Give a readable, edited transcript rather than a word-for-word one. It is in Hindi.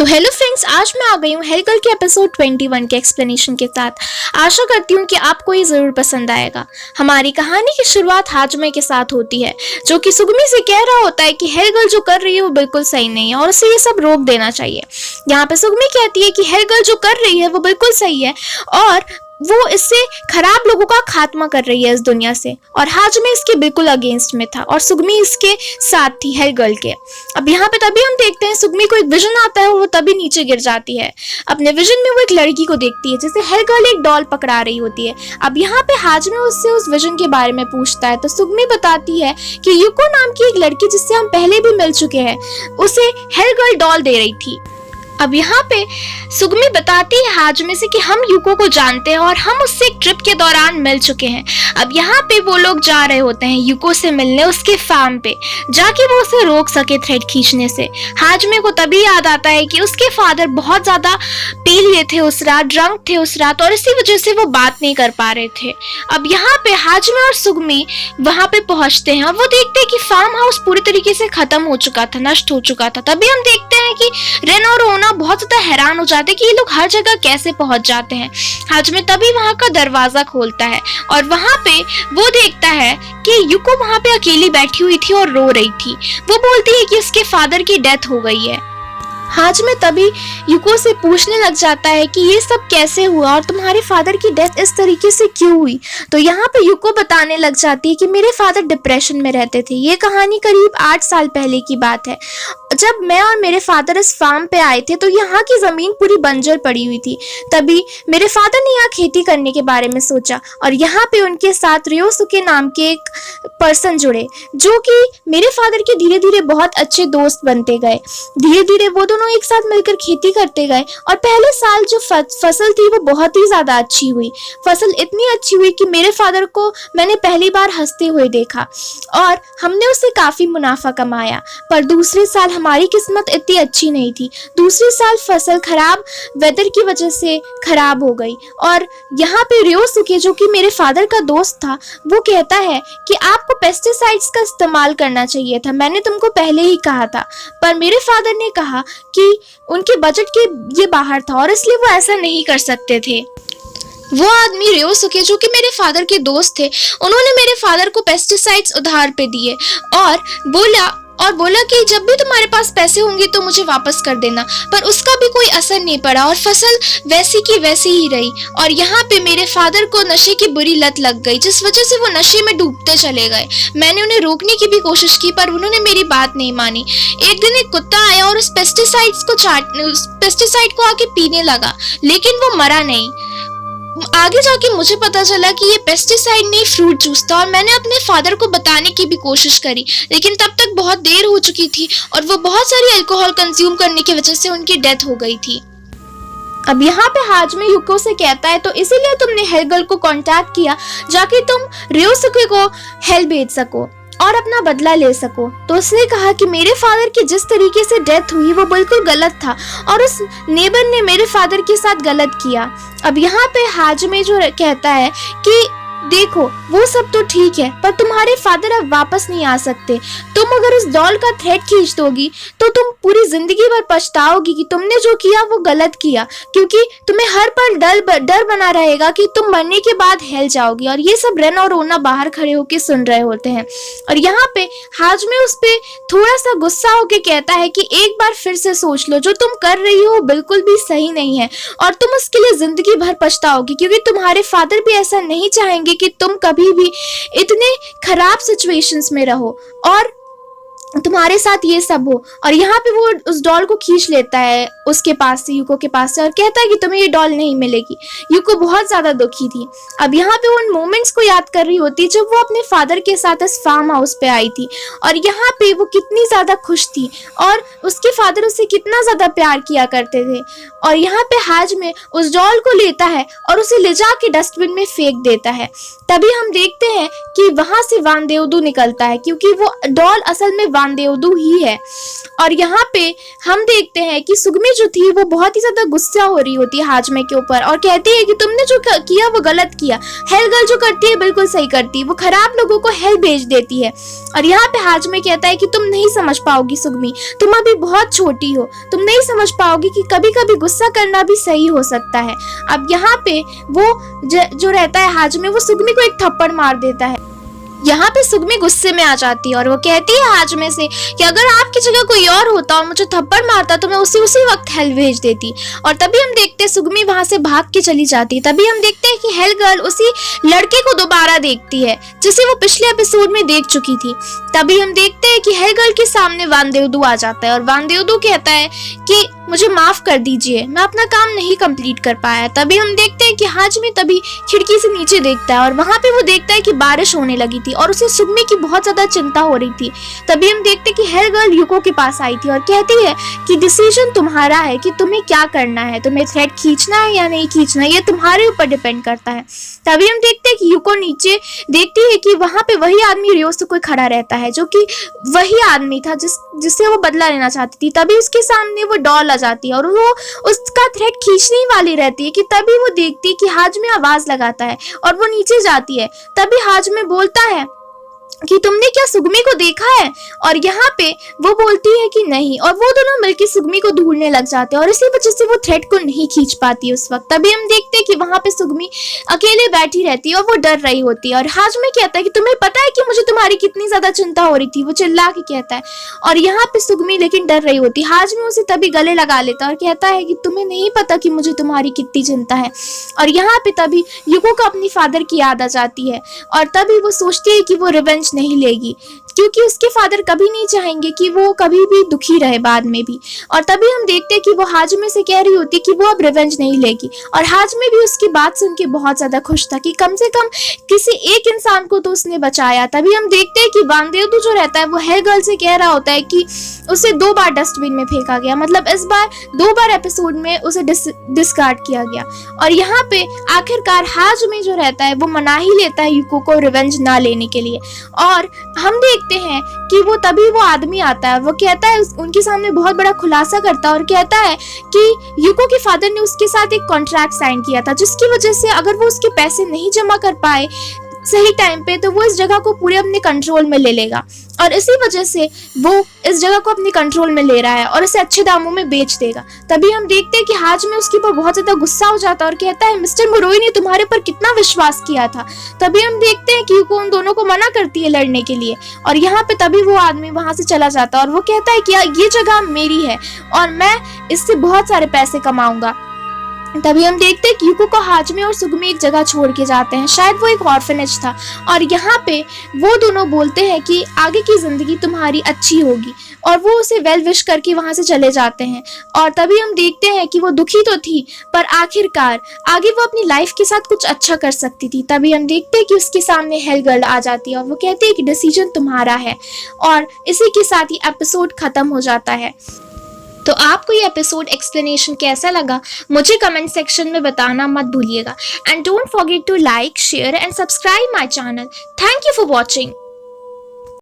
तो हेलो फ्रेंड्स, आज मैं आ गई हूँ हेलगर्ल के एपिसोड 21 के एक्सप्लेनेशन के साथ। आशा करती हूँ कि आपको ये ज़रूर पसंद आएगा। हमारी कहानी की शुरुआत हाजमे के साथ होती है, जो कि सुगमी से कह रहा होता है कि हेलगर्ल जो कर रही है वो बिल्कुल सही नहीं है और उसे ये सब रोक देना चाहिए। यहाँ पे सुगमी कहती है कि हेलगर्ल जो कर रही है वो बिल्कुल सही है और वो इससे खराब लोगों का खात्मा कर रही है इस दुनिया से, और हाजमे इसके बिल्कुल अगेंस्ट में था और सुगमी इसके साथ थी हेलगर्ल के। अब यहाँ पे तभी हम देखते हैं सुगमी को एक विजन आता है और वो तभी नीचे गिर जाती है। अपने विजन में वो एक लड़की को देखती है जिसे हेलगर्ल एक डॉल पकड़ा रही होती है। अब यहाँ पे हाजमे उससे उस विजन के बारे में पूछता है तो सुगमी बताती है कि युको नाम की एक लड़की जिससे हम पहले भी मिल चुके हैं उसे हेलगर्ल डॉल दे रही थी। अब यहाँ पे सुगमी बताती है हाजमे से कि हम युको को जानते हैं और हम उससे एक ट्रिप के दौरान मिल चुके हैं। अब यहाँ पे वो लोग जा रहे होते हैं युको से मिलने उसके फार्म पे, जाके वो उसे रोक सके थ्रेड खींचने से। हाजमे को तभी याद आता है कि उसके फादर बहुत ज्यादा पी लिए थे उस रात, ड्रंक थे उस रात, और इसी वजह से वो बात नहीं कर पा रहे थे। अब यहाँ पे हाजमे और सुगमी वहां पे पहुंचते हैं और वो देखते हैं कि फार्म हाउस पूरी तरीके से खत्म हो चुका था, नष्ट हो चुका था। तभी हम देखते हैं कि रेन और ओना बहुत ज्यादा हैरान हो जाते हैं कि ये लोग हर जगह कैसे पहुंच जाते हैं। हाजमे तभी वहां का दरवाजा खोलता है और वहां पे वो देखता है कि युको वहां पे अकेली बैठी हुई थी और रो रही थी। वो बोलती है कि उसके फादर की डेथ हो गई है। हाजमे तभी युको से पूछने लग जाता है कि ये सब कैसे हुआ और तुम्हारे फादर की डेथ इस तरीके से क्यों हुई। तो यहाँ पे युको बताने लग जाती है कि मेरे फादर डिप्रेशन में रहते थे। ये कहानी करीब 8 साल पहले की बात है। जब मैं और मेरे फादर इस फार्म पे आए थे तो यहाँ की जमीन पूरी बंजर पड़ी हुई थी। तभी मेरे फादर ने यहाँ खेती करने के बारे में सोचा और यहाँ पे उनके साथ रियोसुके नाम के एक पर्सन जुड़े, जो कि मेरे फादर के धीरे धीरे बहुत अच्छे दोस्त बनते गए। धीरे धीरे वो दोनों एक साथ मिलकर खेती करते गए और पहले साल जो फसल थी वो बहुत ही ज्यादा अच्छी हुई। फसल इतनी अच्छी हुई कि मेरे फादर को मैंने पहली बार हंसते हुए देखा और हमने उससे काफी मुनाफा कमाया। पर दूसरे साल हमारी किस्मत इतनी अच्छी नहीं थी। दूसरे साल फसल खराब वेदर की वजह से खराब हो गई और यहाँ पे रियोसुके, जो कि मेरे फादर का दोस्त था, वो कहता है कि आपको पेस्टिसाइड्स का इस्तेमाल करना चाहिए था, मैंने तुमको पहले ही कहा था। पर मेरे फादर ने कहा कि उनके बजट के ये बाहर था और इसलिए वो ऐसा नहीं कर सकते थे। वो आदमी रियोसुके, जो कि मेरे फादर के दोस्त थे, उन्होंने मेरे फादर को पेस्टिसाइड्स उधार पे दिए और बोला कि जब भी तुम्हारे पास पैसे होंगे तो मुझे वापस कर देना। पर उसका भी कोई असर नहीं पड़ा और फसल वैसी की वैसी ही रही। और यहाँ पे मेरे फादर को नशे की बुरी लत लग गई, जिस वजह से वो नशे में डूबते चले गए। मैंने उन्हें रोकने की भी कोशिश की पर उन्होंने मेरी बात नहीं मानी। एक दिन एक कुत्ता आया और उस पेस्टिसाइड को आके पीने लगा, लेकिन वो मरा नहीं। आगे जाके मुझे पता चला कि ये पेस्टिसाइड नहीं, फ्रूट जूस था, और मैंने अपने फादर को बताने की भी कोशिश करी, लेकिन तब तक बहुत देर हो चुकी थी और वो बहुत सारी अल्कोहल कंज्यूम करने की वजह से उनकी डेथ हो गई थी। अब यहाँ पे हाजमे युको से कहता है तो इसीलिए तुमने हेलगर्ल को कांटेक्ट किया, जाके तुम रियोसुके को हेल भेज सको और अपना बदला ले सको। तो उसने कहा कि मेरे फादर की जिस तरीके से डेथ हुई वो बिल्कुल गलत था और उस नेबर ने मेरे फादर के साथ गलत किया। अब यहाँ पे हाजमे जो कहता है कि देखो वो सब तो ठीक है पर तुम्हारे फादर अब वापस नहीं आ सकते। तुम अगर उस डॉल का थ्रेड खींच दोगी तो तुम पूरी जिंदगी भर पछताओगी कि तुमने जो किया वो गलत किया, क्योंकि तुम्हें हर पल डर बना रहेगा कि तुम मरने के बाद हेल जाओगी। और ये सब रेन और ओना बाहर खड़े होके सुन रहे होते हैं और यहाँ पे हाजमे उस पे थोड़ा सा गुस्सा होके कहता है कि एक बार फिर से सोच लो, जो तुम कर रही हो बिल्कुल भी सही नहीं है और तुम उसके लिए जिंदगी भर पछताओगी, क्योंकि तुम्हारे फादर भी ऐसा नहीं चाहेंगे कि तुम कभी भी इतने खराब सिचुएशंस में रहो और तुम्हारे साथ ये सब हो। और यहाँ पे वो उस डॉल को खींच लेता है उसके पास से, युको के पास से, और कहता है कि तुम्हें ये डॉल नहीं मिलेगी। युको बहुत ज्यादा दुखी थी। अब यहाँ पे वो उन मोमेंट्स को याद कर रही होती जब वो अपने फादर के साथ इस फार्म हाउस पे आई थी और यहाँ पे वो कितनी ज्यादा खुश थी और उसके फादर उससे कितना ज्यादा प्यार किया करते थे। और यहाँ पे हाजमे उस डॉल को लेता है और उसे ले जाके डस्टबिन में फेंक देता है। तभी हम देखते हैं कि वहां से वानदेवदू निकलता है, क्योंकि वो डॉल असल में वानदेवदू ही है। और यहाँ पे हम देखते हैं कि सुगमी जो थी वो बहुत ही ज्यादा गुस्सा हो रही होती है हाजमे के ऊपर और कहती है कि तुमने जो किया वो गलत किया। हेलगर्ल जो करती है बिल्कुल सही करती है, वो खराब लोगों को हेल भेज देती है। और यहाँ पे हाजमे कहता है कि तुम नहीं समझ पाओगी सुगमी, तुम अभी बहुत छोटी हो, तुम नहीं समझ पाओगी कि कभी कभी गुस्सा करना भी सही हो सकता है। अब यहाँ पे वो जो रहता है हाजमे, वो सुगमी को एक थप्पड़ मार देता है। यहाँ पे सुगमी गुस्से में आ जाती है और वो कहती है हाजमे से कि अगर आपकी जगह कोई और होता और मुझे थप्पड़ मारता तो मैं उसी वक्त हेल भेज देती। और तभी हम देखते हैं सुगमी वहां से भाग के चली जाती है। तभी हम देखते हैं कि हेलगर्ल उसी लड़के को दोबारा देखती है जिसे वो पिछले एपिसोड में देख चुकी थी। तभी हम देखते हैं कि हेलगर्ल के सामने वानदेवदू आ जाता है और वानदेवदू कहता है कि मुझे माफ कर दीजिए, मैं अपना काम नहीं कंप्लीट कर पाया। तभी हम देखते हैं कि हाजमे तभी खिड़की से नीचे देखता है और वहां पे वो देखता है कि बारिश होने लगी थी और उसे सुगमी की बहुत ज्यादा चिंता हो रही थी। तभी हम देखते हैं कि हेलगर्ल यूको के पास आई थी और कहती है कि डिसीजन तुम्हारा है कि तुम्हें क्या करना है, तुम्हें थ्रेड खींचना है या नहीं खींचना, ये तुम्हारे ऊपर डिपेंड करता है। तभी हम देखते हैं कि यूको नीचे देखती है कि वहां पे वही आदमी रियोसुके खड़ा रहता है जो कि वही आदमी था जिससे वो बदला लेना चाहती थी। तभी उसके सामने वो डॉल आ जाती है और वो उसका थ्रेड खींचने वाली रहती है कि तभी वो देखती है कि हाजमे आवाज लगाता है और वो नीचे जाती है। तभी हाजमे बोलता है कि तुमने क्या सुगमी को देखा है, और यहाँ पे वो बोलती है कि नहीं, और वो दोनों मिलकर सुगमी को ढूंढने लग जाते हैं और इसी वजह से वो थ्रेड को नहीं खींच पाती उस वक्त। तभी हम देखते हैं कि वहां पे सुगमी अकेले बैठी रहती है और वो डर रही होती है और हाजमे कहता है कि तुम्हें पता है कि मुझे तुम्हारी कितनी ज्यादा चिंता हो रही थी, वो चिल्ला के कहता है। और यहाँ पे सुगमी लेकिन डर रही होती है। हाजमे उसे तभी गले लगा लेता है और कहता है कि तुम्हें नहीं पता कि मुझे तुम्हारी कितनी चिंता है। और यहाँ पे तभी यूको को अपनी फादर की याद आ जाती है और तभी वो सोचती है कि वो रिवेंज नहीं लेगी क्योंकि उसके फादर कभी नहीं चाहेंगे कि वो कभी भी दुखी रहे बाद में भी। और तभी हम देखते हैं कि वो हाजमे से कह रही होती कि वो अब रिवेंज नहीं लेगी और हाजमे भी उसकी बात सुन के बहुत ज्यादा खुश था कि कम से कम किसी एक इंसान को तो उसने बचाया। तभी हम देखते हैं कि वानदेवदू जो रहता है वो हेलगर्ल से कह रहा होता है कि उसे 2 बार डस्टबिन में फेंका गया, मतलब इस बार 2 बार एपिसोड में उसे डिस्कार्ड किया गया। और यहाँ पे आखिरकार हाजमे जो रहता है वो मना ही लेता है यूको को रिवेंज ना लेने के लिए। और हम देखते हैं कि तभी वो आदमी आता है, वो कहता है उनके सामने बहुत बड़ा खुलासा करता है और कहता है कि यूको के फादर ने उसके साथ एक कॉन्ट्रैक्ट साइन किया था जिसकी वजह से अगर वो उसके पैसे नहीं जमा कर पाए सही टाइम पे तो वो इस जगह को पूरे अपने कंट्रोल में ले लेगा और इसी वजह से वो इस जगह को अपने कंट्रोल में ले रहा है और इसे अच्छे दामों में बेच देगा। तभी हम देखते हैं कि हाजमे उसके ऊपर बहुत ज्यादा गुस्सा हो जाता है और कहता है मिस्टर मुरोई ने तुम्हारे पर कितना विश्वास किया था। तभी हम देखते हैं कि यूको उन दोनों को मना करती है लड़ने के लिए और यहाँ पे तभी वो आदमी वहां से चला जाता है और वो कहता है कि ये जगह मेरी है और मैं इससे बहुत सारे पैसे कमाऊंगा। तभी हम देखते हैं कि यूको को हाजमे और सुगमी एक जगह छोड़ के जाते हैं, शायद वो एक ऑर्फनेज था और यहाँ पे वो दोनों बोलते हैं कि आगे की जिंदगी तुम्हारी अच्छी होगी और वो उसे वेल विश करके वहां से चले जाते हैं। और तभी हम देखते हैं कि वो दुखी तो थी पर आखिरकार आगे वो अपनी लाइफ के साथ कुछ अच्छा कर सकती थी। तभी हम देखते हैं कि उसके सामने हेलगर्ल आ जाती है और वो कहती है कि डिसीजन तुम्हारा है और इसी के साथ ही एपिसोड खत्म हो जाता है। तो आपको ये एपिसोड एक्सप्लेनेशन कैसा लगा मुझे कमेंट सेक्शन में बताना मत भूलिएगा and don't forget to like share and subscribe my channel. Thank you for watching.